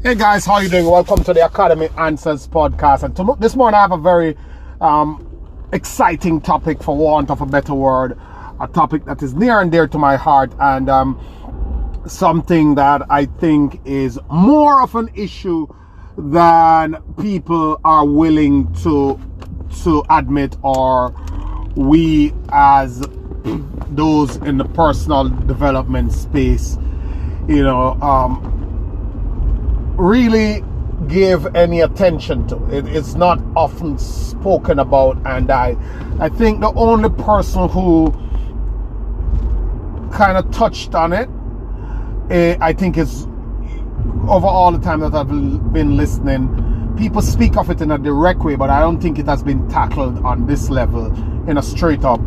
Hey guys, how you doing? Welcome to the Academy Answers podcast. And this morning I have a very exciting topic, for want of a better word, a topic that is near and dear to my heart, and something that I think is more of an issue than people are willing to admit, or we as those in the personal development space, really give any attention to. It's not often spoken about, and I think the only person who kind of touched on it, I think is, over all the time that I've been listening, people speak of it in a direct way, but I don't think it has been tackled on this level in a straight up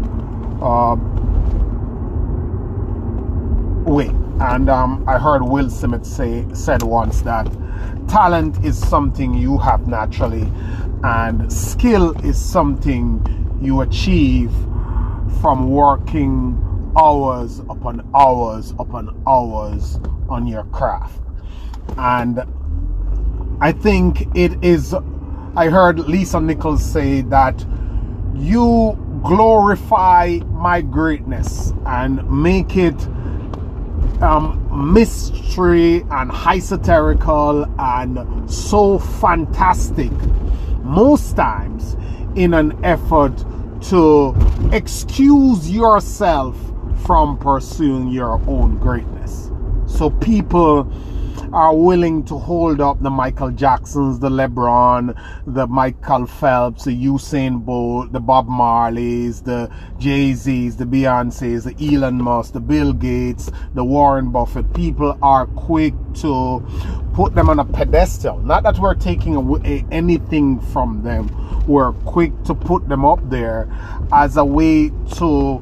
way. And I heard Will Smith said once that talent is something you have naturally, and skill is something you achieve from working hours upon hours upon hours on your craft. And I think it is, I heard Lisa Nichols say that you glorify my greatness and make it mystery and hysterical and so fantastic, most times in an effort to excuse yourself from pursuing your own greatness. So people are willing to hold up the Michael Jacksons, the LeBron, the Michael Phelps, the Usain Bolt, the Bob Marleys, the Jay-Z's, the Beyoncé's, the Elon Musk, the Bill Gates, the Warren Buffett. People are quick to put them on a pedestal. Not that we're taking away anything from them. We're quick to put them up there as a way to,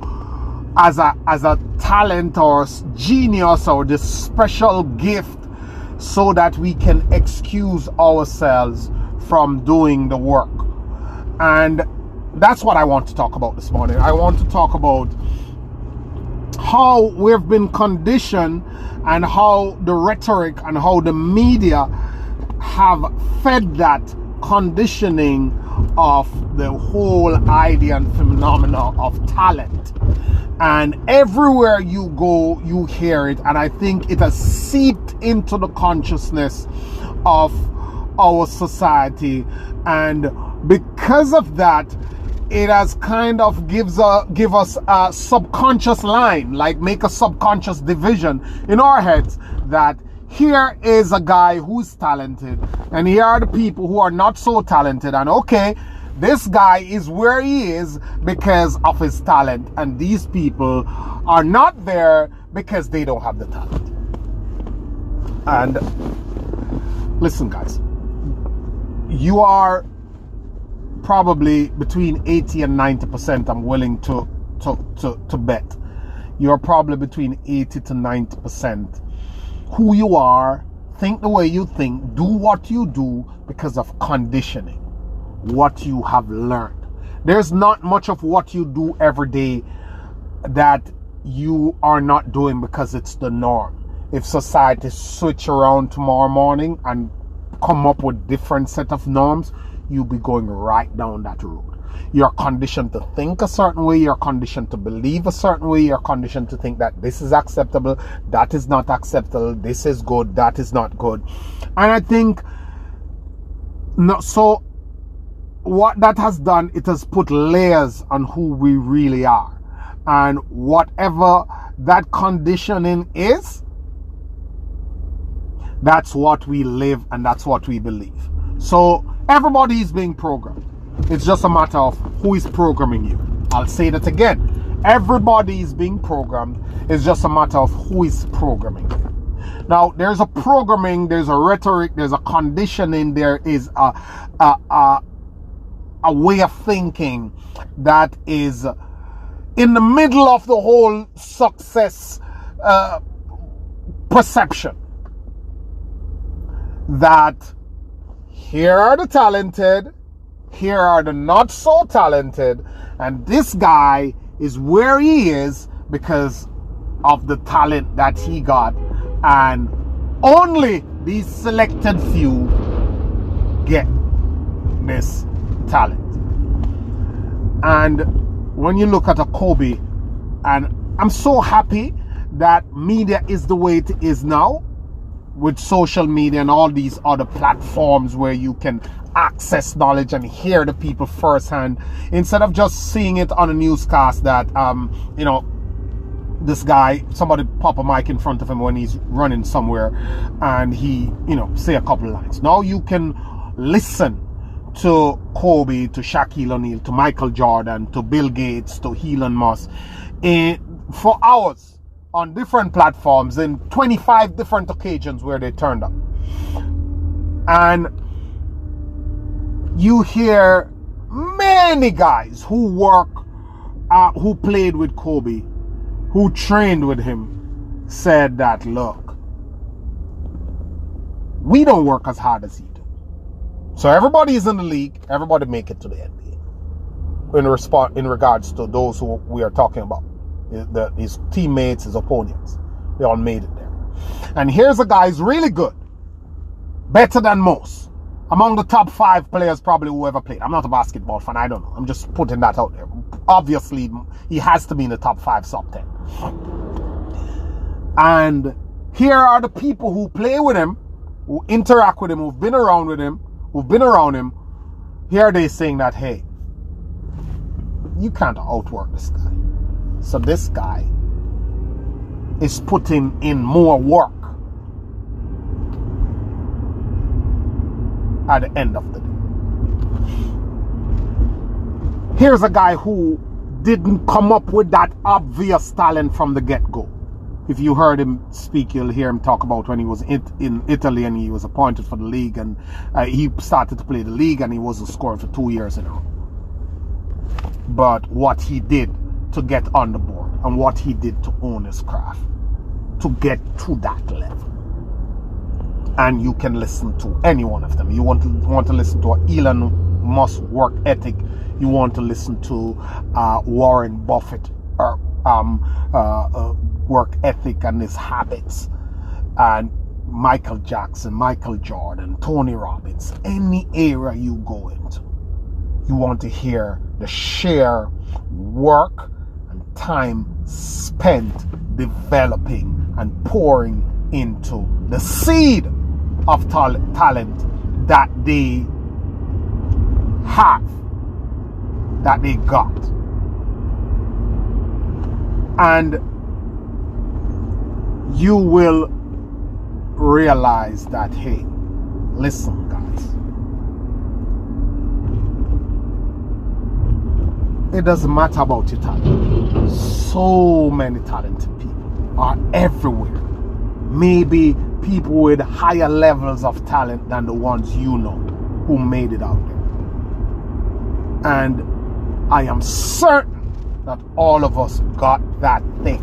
as a talent or genius or this special gift, so that we can excuse ourselves from doing the work. And that's what I want to talk about this morning. I want to talk about how we've been conditioned, and how the rhetoric and how the media have fed that conditioning of the whole idea and phenomena of talent. And everywhere you go, you hear it. And I think it has seeped into the consciousness of our society. And because of that, it has kind of give us a subconscious line, like make a subconscious division in our heads, that here is a guy who's talented, and here are the people who are not so talented. And okay, this guy is where he is because of his talent, and these people are not there because they don't have the talent. And listen, guys, you are probably between 80 and 90%, I'm willing to bet. You're probably between 80 to 90% who you are, think the way you think, do what you do because of conditioning, what you have learned. There's not much of what you do every day that you are not doing because it's the norm. If society switch around tomorrow morning and come up with different set of norms, you'll be going right down that road. You're conditioned to think a certain way, you're conditioned to believe a certain way, you're conditioned to think that this is acceptable, that is not acceptable, this is good, that is not good. And I think so what that has done, it has put layers on who we really are. And whatever that conditioning is, that's what we live and that's what we believe. So everybody is being programmed. It's just a matter of who is programming you. I'll say that again. Everybody is being programmed. It's just a matter of who is programming you. Now, there's a programming, there's a rhetoric, there's a conditioning, there is a way of thinking that is in the middle of the whole success perception. That here are the talented, here are the not so talented, and this guy is where he is because of the talent that he got, and only these selected few get this talent. And when you look at a Kobe, and I'm so happy that media is the way it is now, with social media and all these other platforms where you can access knowledge and hear the people firsthand, instead of just seeing it on a newscast that this guy, somebody pop a mic in front of him when he's running somewhere and he say a couple of lines. Now you can listen to Kobe, to Shaquille O'Neal, to Michael Jordan, to Bill Gates, to Elon Musk for hours on different platforms in 25 different occasions where they turned up. And you hear many guys who who played with Kobe, who trained with him, said that, look, we don't work as hard as he do. So everybody is in the league, everybody make it to the NBA. In regards to those who we are talking about, his teammates, his opponents, they all made it there. And here's a guy who's really good, better than most, among the top 5 players probably who ever played. I'm not a basketball fan, I don't know. I'm just putting that out there. Obviously, he has to be in the top 5, top 10. And here are the people who play with him, who interact with him, who've been around with him, who've been around him. Here they saying that, hey, you can't outwork this guy. So this guy is putting in more work at the end of the day. Here's a guy who didn't come up with that obvious talent from the get-go. If you heard him speak, you'll hear him talk about when he was in Italy and he was appointed for the league, and he started to play the league and he wasn't scoring for 2 years in a row. But what he did to get on the board and what he did to own his craft to get to that level. And you can listen to any one of them. You want to listen to Elon Musk work ethic. You want to listen to Warren Buffett work ethic and his habits, and Michael Jackson, Michael Jordan, Tony Robbins. Any era you go into, you want to hear the sheer work and time spent developing and pouring into the seed of talent that they have, that they got. And you will realize that, hey, listen, guys, it doesn't matter about your talent. So many talented people are everywhere. Maybe people with higher levels of talent than the ones you know who made it out there. And I am certain that all of us got that thing.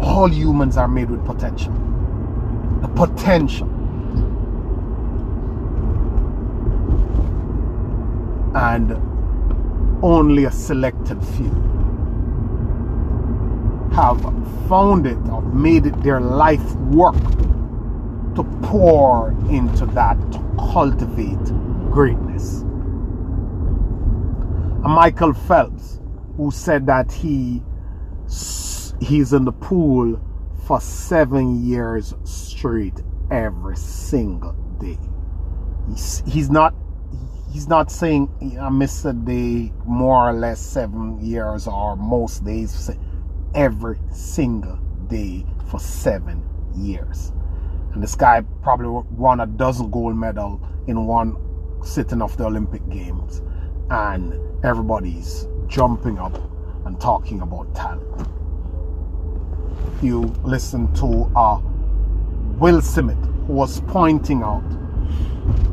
All humans are made with potential. The potential. And only a selected few have found it or made it their life work to pour into that, to cultivate greatness. And Michael Phelps, who said that he's in the pool for 7 years straight every single day. He's not saying I miss a day, more or less 7 years, or most days, every single day for 7 years. And this guy probably won a dozen gold medals in one sitting of the Olympic Games, and everybody's jumping up and talking about talent. You listen to Will Smith, who was pointing out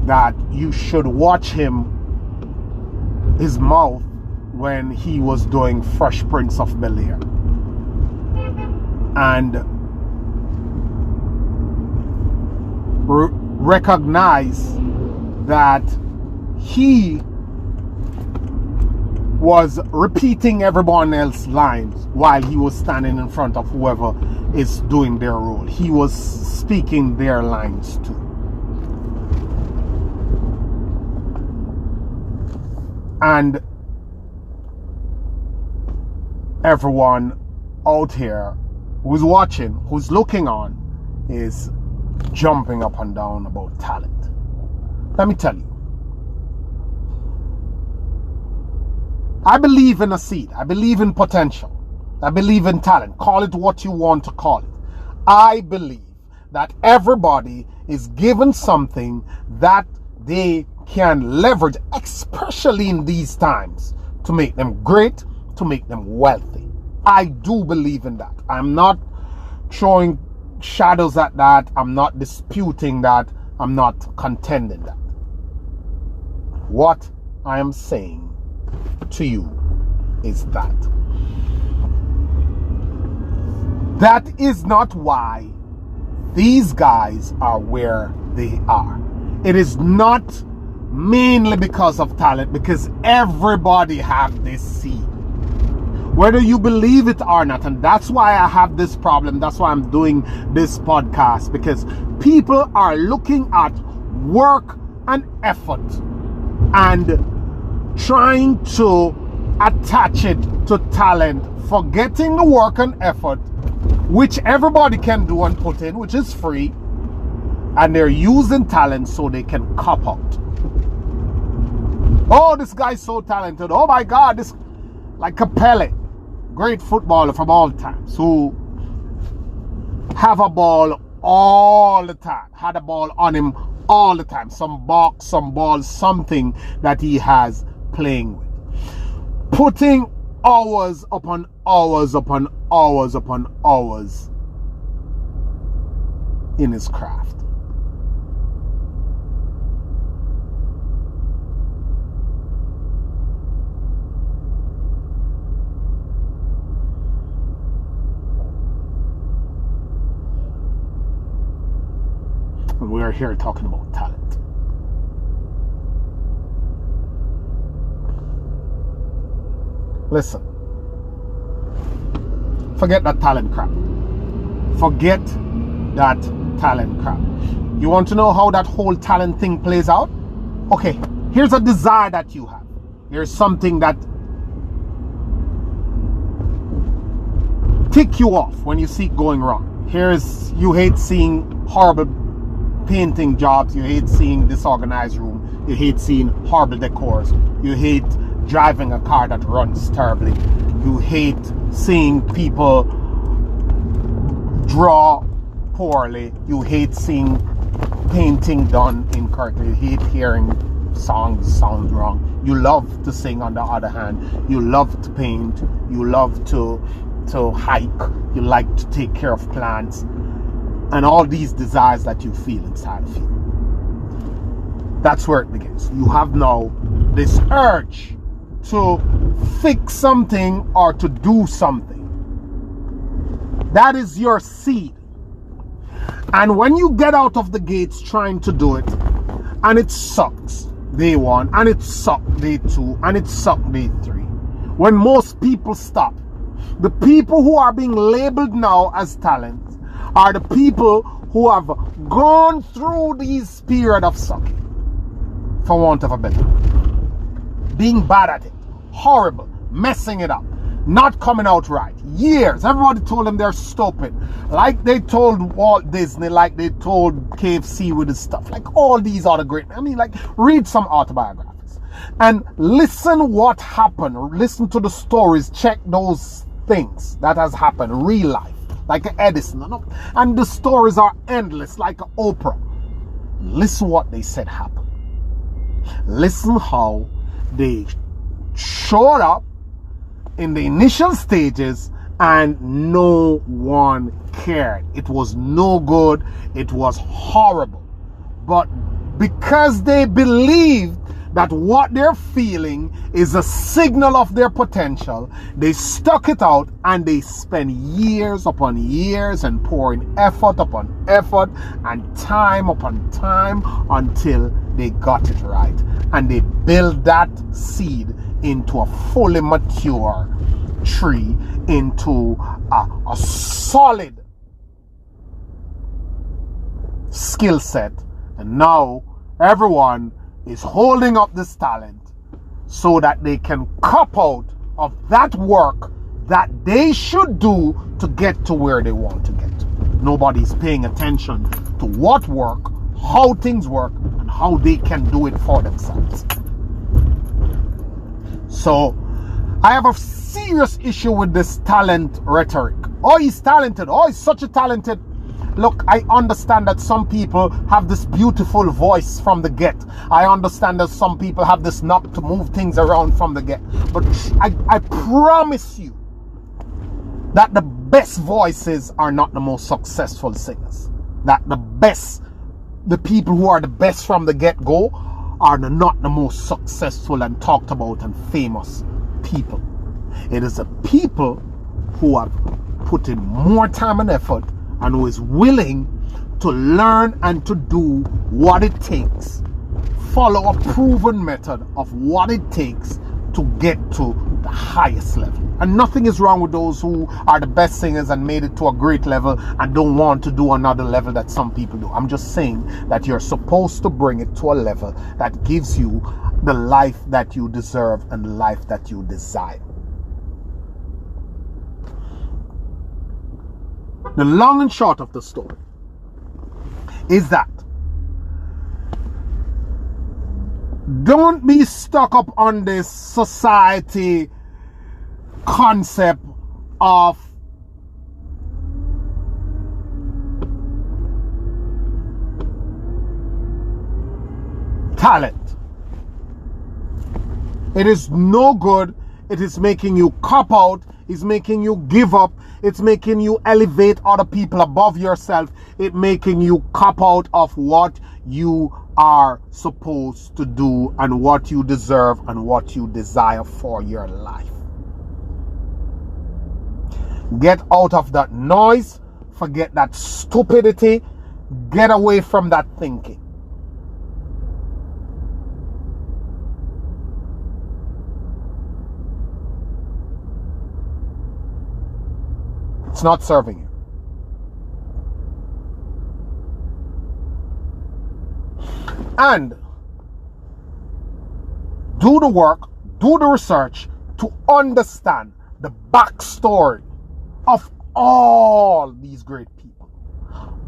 that you should watch his mouth when he was doing Fresh Prince of Bel-Air, and recognize that he was repeating everyone else's lines while he was standing in front of whoever is doing their role. He was speaking their lines too. And everyone out here who's watching, who's looking on, is jumping up and down about talent. Let me tell you, I believe in a seed. I believe in potential. I believe in talent. Call it what you want to call it. I believe that everybody is given something that they can leverage, especially in these times, to make them great, to make them wealthy. I do believe in that. I'm not throwing shadows at that. I'm not disputing that. I'm not contending that. What I am saying to you is that is not why these guys are where they are. It is not mainly because of talent, because everybody have this seed, whether you believe it or not. And that's why I have this problem. That's why I'm doing this podcast, because people are looking at work and effort and trying to attach it to talent, forgetting the work and effort, which everybody can do and put in, which is free, and they're using talent so they can cop out. Oh, this guy's so talented. Oh my God, this, like Capelli, great footballer from all times, who have a ball all the time, had a ball on him all the time, some box, some ball, something that he has playing with, putting hours upon hours upon hours upon hours in his craft. And we're here talking about talent. Listen, forget that talent crap. Forget that talent crap. You want to know how that whole talent thing plays out? Okay, here's a desire that you have. Here's something that tick you off when you see it going wrong. Here's, you hate seeing horrible painting jobs, you hate seeing disorganized room, you hate seeing horrible decors, you hate driving a car that runs terribly, you hate seeing people draw poorly, you hate seeing painting done incorrectly, you hate hearing songs sound wrong. You love to sing, on the other hand, you love to paint, you love to hike, you like to take care of plants, and all these desires that you feel inside of you. That's where it begins. You have now this urge to fix something or to do something. That is your seed. And when you get out of the gates trying to do it, and it sucks day one, and it sucked day two, and it sucked day three, when most people stop, the people who are being labeled now as talent are the people who have gone through this period of sucking, for want of a better word. Being bad at it, horrible, messing it up, not coming out right. Years, everybody told them they're stupid. Like they told Walt Disney, like they told KFC with his stuff. Like all these other great, I mean, like read some autobiographies and listen what happened. Listen to the stories, check those things that has happened, real life. Like Edison, and the stories are endless, like Oprah. Listen what they said happened. Listen how they showed up in the initial stages and no one cared. It was no good. It was horrible. But because they believed that what they're feeling is a signal of their potential, they stuck it out and they spent years upon years and pouring effort upon effort and time upon time until they got it right. And they built that seed into a fully mature tree, into a solid skill set. And now everyone is holding up this talent so that they can cop out of that work that they should do to get to where they want to get. Nobody's paying attention to what work, how things work, and how they can do it for themselves. So I have a serious issue with this talent rhetoric. Oh, he's talented. Oh, he's such a talented. Look, I understand that some people have this beautiful voice from the get. I understand that some people have this knob to move things around from the get. But I promise you that the best voices are not the most successful singers. That the people who are the best from the get-go are not the most successful and talked about and famous people. It is the people who have put in more time and effort and who is willing to learn and to do what it takes, follow a proven method of what it takes to get to the highest level. And nothing is wrong with those who are the best singers and made it to a great level and don't want to do another level that some people do. I'm just saying that you're supposed to bring it to a level that gives you the life that you deserve and the life that you desire. The long and short of the story is that don't be stuck up on this society concept of talent. It is no good. It is making you cop out. It's making you give up. It's making you elevate other people above yourself. It's making you cop out of what you are supposed to do and what you deserve and what you desire for your life. Get out of that noise. Forget that stupidity. Get away from that thinking. It's not serving you. And do the work, do the research to understand the backstory of all these great people.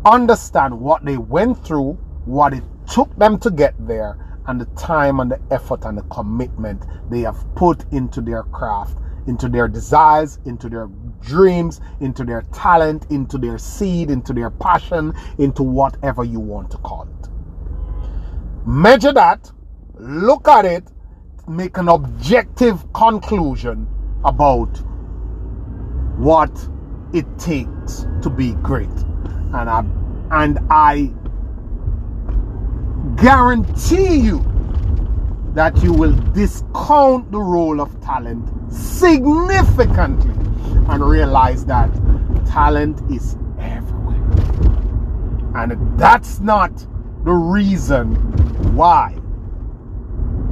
Understand what they went through, what it took them to get there, and the time and the effort and the commitment they have put into their craft, into their desires, into their dreams, into their talent, into their seed, into their passion, into whatever you want to call it. Measure that, look at it, make an objective conclusion about what it takes to be great. And I guarantee you that you will discount the role of talent significantly and realize that talent is everywhere. And that's not the reason why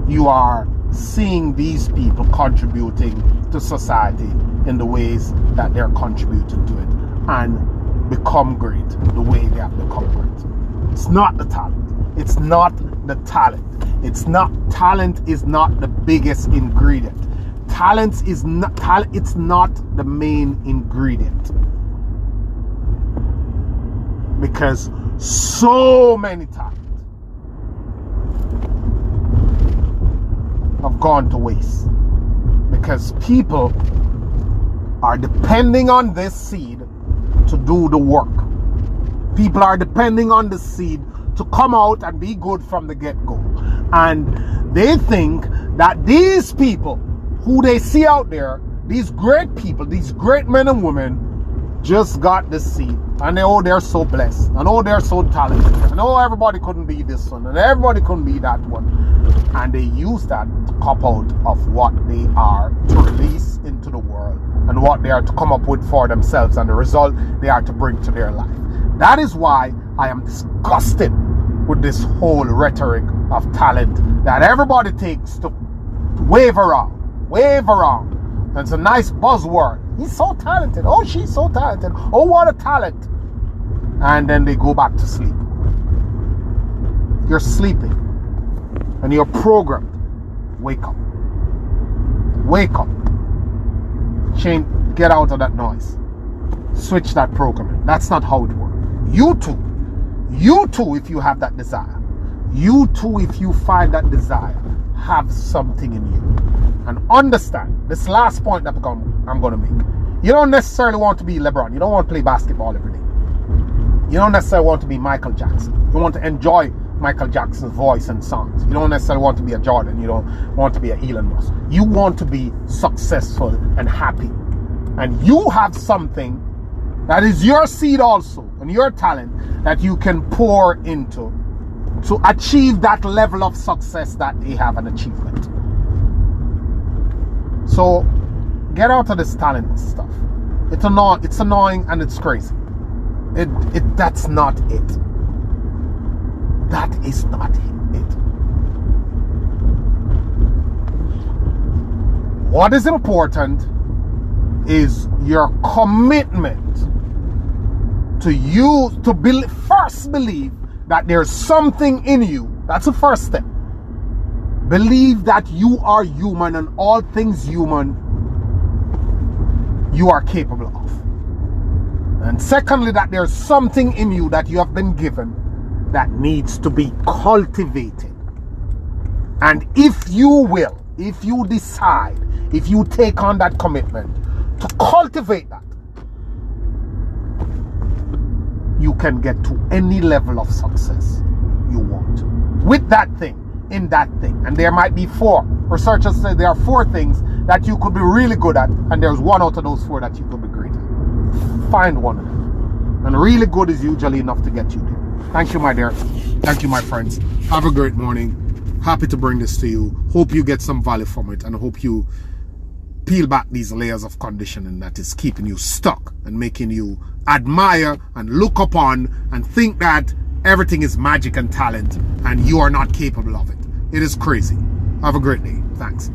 you are seeing these people contributing to society in the ways that they're contributing to it and become great the way they have become great. It's not the talent. It's not the talent. Talent is not the biggest ingredient. It's not the main ingredient. Because so many talent have gone to waste. Because people are depending on this seed to do the work. People are depending on the seed to come out and be good from the get-go. And they think that these people who they see out there, these great people, these great men and women, just got the seed. And they're so blessed. And they're so talented. And everybody couldn't be this one. And everybody couldn't be that one. And they use that to cop out of what they are to release into the world. And what they are to come up with for themselves. And the result they are to bring to their life. That is why I am disgusted with this whole rhetoric of talent that everybody takes to wave around. wave around. And it's a nice buzzword. He's so talented. Oh, she's so talented. Oh, what a talent. And then they go back to sleep. You're sleeping. And you're programmed. Wake up. Wake up. Get out of that noise. Switch that programming. That's not how it works. You too, if you have that desire. You too, if you find that desire, have something in you. And understand, this last point that I'm going to make. You don't necessarily want to be LeBron. You don't want to play basketball every day. You don't necessarily want to be Michael Jackson. You want to enjoy Michael Jackson's voice and songs. You don't necessarily want to be a Jordan. You don't want to be an Elon Musk. You want to be successful and happy. And you have something that is your seed also, and your talent that you can pour into to achieve that level of success that they have an achievement. So get out of this talent stuff. It's annoying and it's crazy. That's not it. That is not it. What is important is your commitment to you to first believe that there's something in you. That's the first step. Believe that you are human, and all things human you are capable of. And secondly, that there's something in you that you have been given that needs to be cultivated. And if you decide, if you take on that commitment to cultivate that, you can get to any level of success you want with that thing, in that thing. And there might be 4. Researchers say there are 4 things that you could be really good at, and there's 1 out of those 4 that you could be great at. Find one of them. And really good is usually enough to get you there. Thank you, my dear. Thank you, my friends. Have a great morning. Happy to bring this to you. Hope you get some value from it, and hope you peel back these layers of conditioning that is keeping you stuck and making you admire and look upon and think that everything is magic and talent and you are not capable of it. It is crazy. Have a great day. Thanks.